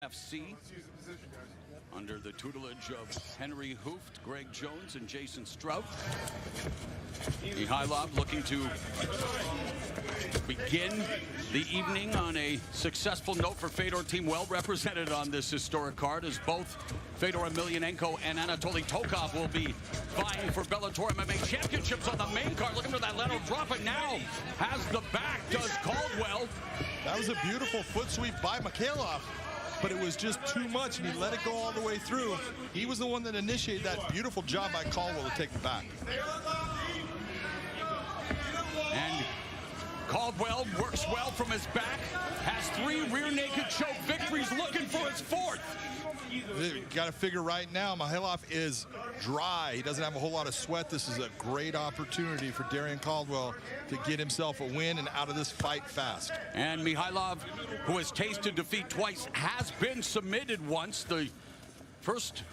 FC under the tutelage of Henry Hooft, Greg Jones, and Jason Strout. Mihailov looking to begin the evening on a successful note for Fedor team, well represented on this historic card, as both Fedor Emelianenko and Anatoly Tokov will be vying for Bellator MMA championships on the main card. Looking for that lateral drop, and now has the back, does Caldwell. That was a beautiful foot sweep by Mihailov, but it was just too much, and he let it go all the way through. He was the one that initiated that beautiful job by Caldwell to take the back. And Caldwell works well from his back, has 3 rear naked choke victories, looking for his 4th. You got to figure right now, Mihailov is dry. He doesn't have a whole lot of sweat. This is a great opportunity for Darrion Caldwell to get himself a win and out of this fight fast. And Mihailov, who has tasted defeat twice, has been submitted once. The first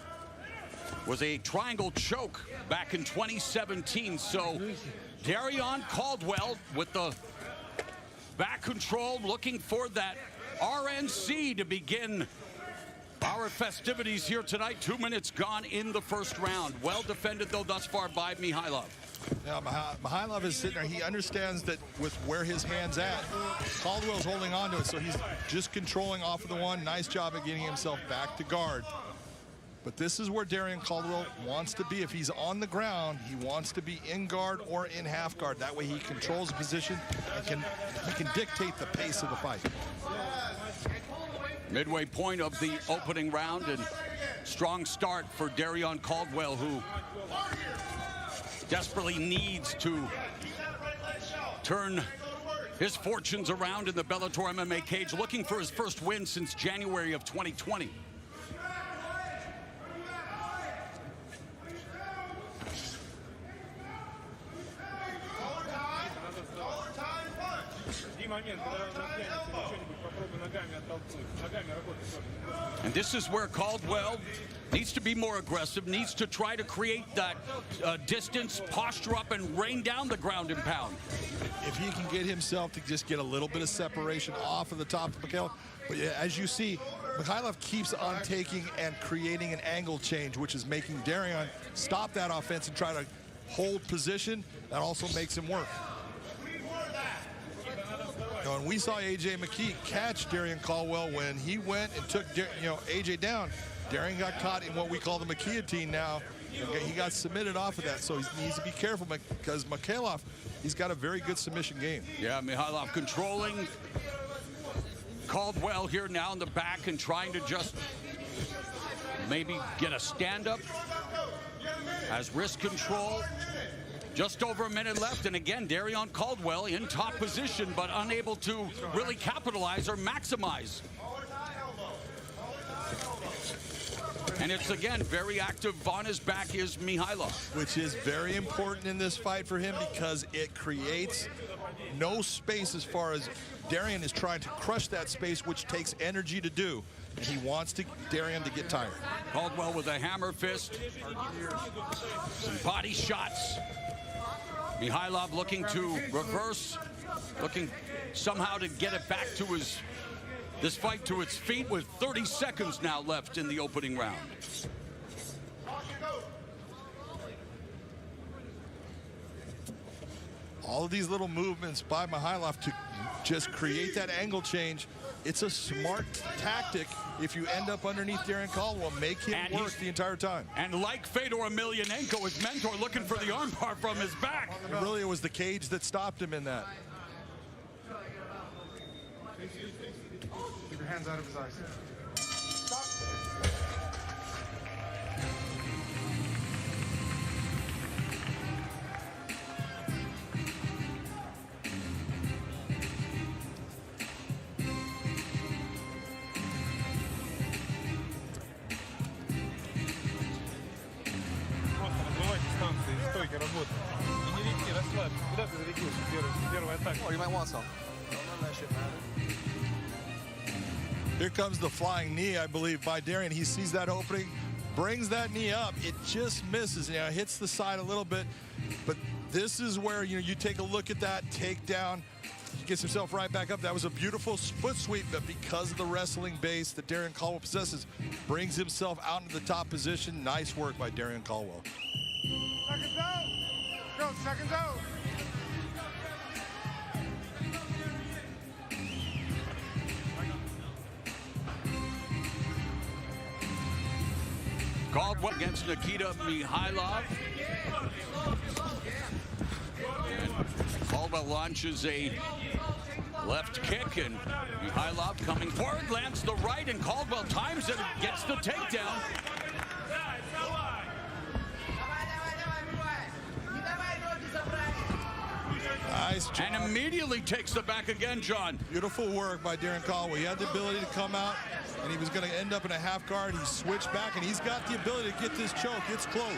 was a triangle choke back in 2017. So Darrion Caldwell with the back control, looking for that RNC to begin our festivities here tonight. 2 minutes gone in the first round. Well defended, though, thus far by Mihailov. Yeah, Mihailov is sitting there. He understands that with where his hand's at, Caldwell's holding on to it, so he's just controlling off of the one. Nice job of getting himself back to guard. But this is where Darrion Caldwell wants to be. If he's on the ground, he wants to be in guard or in half guard. That way he controls the position and he can dictate the pace of the fight. Midway point of the opening round, and strong start for Darrion Caldwell, who desperately needs to turn his fortunes around in the Bellator MMA cage, looking for his first win since January of 2020. And this is where Caldwell needs to be more aggressive, needs to try to create that distance, posture up, and rain down the ground and pound. If he can get himself to just get a little bit of separation off of the top of Mihailov. But yeah, as you see, Mihailov keeps on taking and creating an angle change, which is making Darrion stop that offense and try to hold position. That also makes him work. And we saw AJ McKee catch Darrion Caldwell when he went and took AJ down. Darrion got caught in what we call the McKee now. He got submitted off of that, so he needs to be careful because Mihailov, he's got a very good submission game. Yeah, Mihailov controlling Caldwell here now in the back and trying to just maybe get a stand-up. Has wrist control. Just over a minute left, and again, Darrion Caldwell in top position, but unable to really capitalize or maximize. And it's, again, very active on his back is Mihailov. Which is very important in this fight for him because it creates no space as far as Darrion is trying to crush that space, which takes energy to do. And he wants Darrion to get tired. Caldwell with a hammer fist. Some body shots. Mihailov looking to reverse, looking somehow to get it back to this fight to its feet with 30 seconds now left in the opening round. All of these little movements by Mihailov to just create that angle change. It's a smart tactic if you end up underneath Darrion Caldwell. Make him work the entire time. And like Fedor Emelianenko, his mentor, looking for the armbar from his back. And really, it was the cage that stopped him in that. Keep your hands out of his eyes. Stop. Oh, you might want some. Here comes the flying knee, I believe, by Darrion. He sees that opening, brings that knee up. It just misses. Hits the side a little bit. But this is where you take a look at that takedown. gets himself right back up. That was a beautiful foot sweep, but because of the wrestling base that Darrion Caldwell possesses, brings himself out into the top position. Nice work by Darrion Caldwell. Seconds out. Go, seconds out. Caldwell against Nikita Mikhailov. And Caldwell launches a left kick, and Mikhailov coming forward, lands the right, and Caldwell times it, gets the takedown. Nice job. And immediately takes the back again, John. Beautiful work by Darrion Caldwell. He had the ability to come out, and he was going to end up in a half guard. He switched back, and he's got the ability to get this choke. It's close.